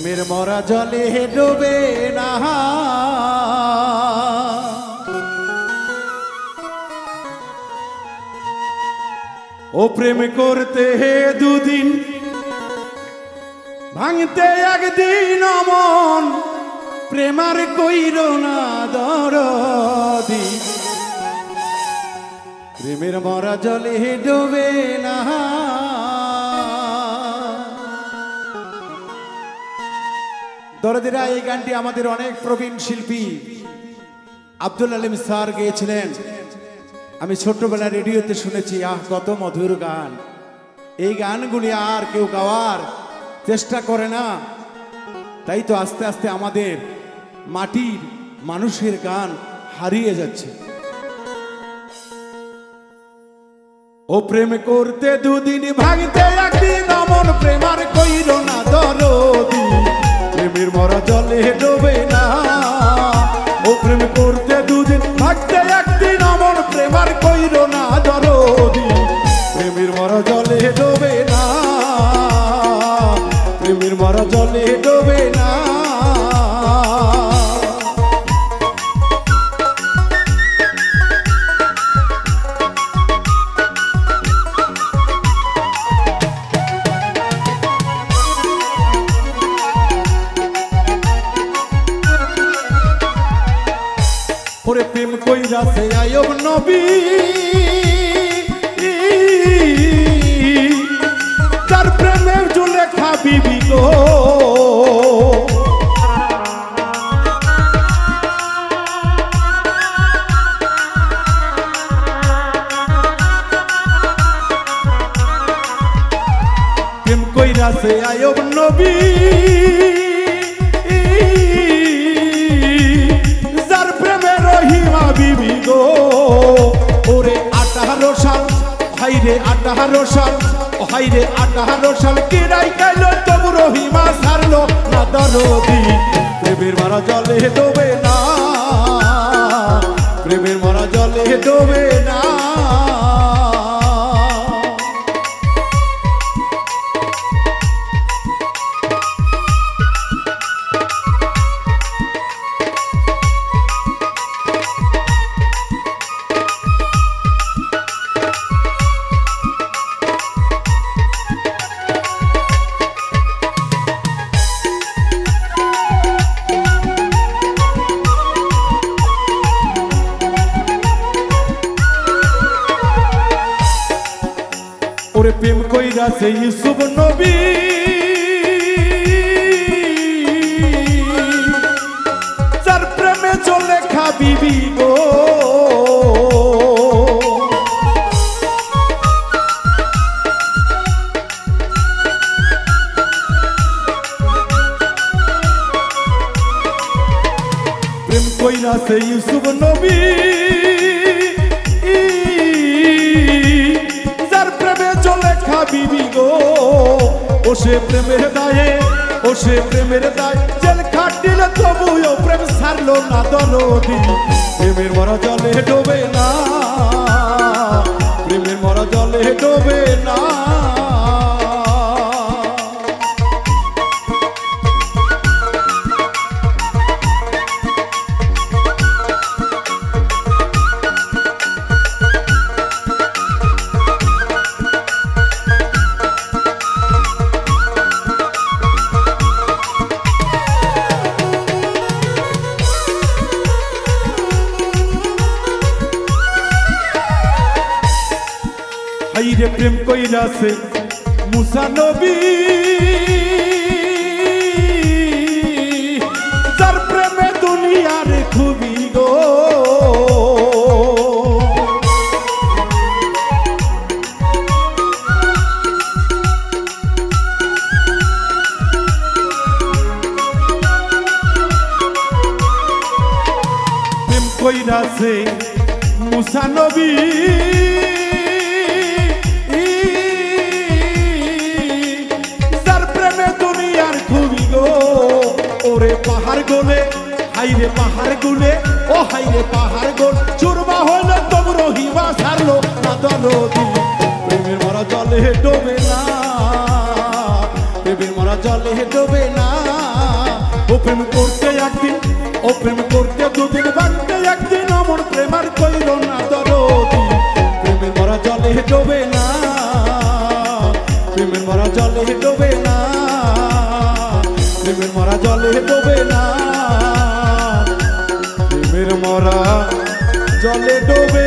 প্রেমের মরা জলে ডোবে না ও প্রেম করতে দুদিন ভাঙতে একদিন অমন প্রেমার কইর না দরদি প্রেমের মরা জলে ডোবে না দরদিরা এই গানটি আমাদের অনেক প্রবীণ শিল্পী আব্দুল আলিম স্যার গেয়েছিলেন। আমি ছোট্টবেলা রেডিওতে শুনেছি, আহ কত মধুর গান। এই গানগুলি আর কেউ গাওয়ার চেষ্টা করে না, তাই তো আস্তে আস্তে আমাদের মাটির মানুষের গান হারিয়ে যাচ্ছে। ও প্রেম করতে দুদিন ভাঙতে একদিন অমন প্রেমার কইর না দরদি প্রেমের মরা জলে ডোবে না ও প্রেম করতে দুদিন ভাঙতে একদিন অমন প্রেমার কইর না দরদি প্রেমের মরা জলে ডোবে না প্রেমের মরা জলে ডোবে না ওরে প্রেম কইরা সে আয়ব নবী তার প্রেমে জুলেখা বিবি গো প্রেম কইরা সে আয়ব নবী বিবি গো ওরে 18 সাল হাইরে 18 সাল ও হাইরে 18 সাল কিরাই গেল তবু রহিমা ছাড়লো না দরদি প্রেমের মরা জলে ডোবে না প্রেমের মরা জলে ডোবে না ওরে প্রেম কইরা সে ইউসুফ নবী যার প্রেমে চলে খাবিবি গো প্রেম কইরা সে ইউসুফ নবী বিবি গো ও সে প্রেমের দায়ে ও সে প্রেমের দায় জেল খাটিলে তবুও প্রেম ছাড়লো না দরদি প্রেমের মরা জলে ডোবে না প্রেমের মরা জলে ডোবে না হাইরে প্রেম কইরা সে মুসা নবী যার প্রেমে দুনিয়ার খুবই গো প্রেম কইরা সে মুসা নবী ওরে পাহাড় গোলে হাইরে পাহাড় গুলে ও হাইরে পাহাড় গোল চুরমা হইল তবু রহিমা ছাড়লো না দরদি প্রেমের মরা জলে ডোবে না প্রেমের মরা জলে ডোবে না প্রেম করতে একদিন, ও প্রেম করতে দুদিন, বাড়তে একদিন, অমন প্রেম আর কইল না দরদি। প্রেমের মরা জলে ডোবে না, প্রেমের মরা জলে ডোবে না, প্রেমের মরা জলে ডোবে না, প্রেমের মরা জলে ডোবে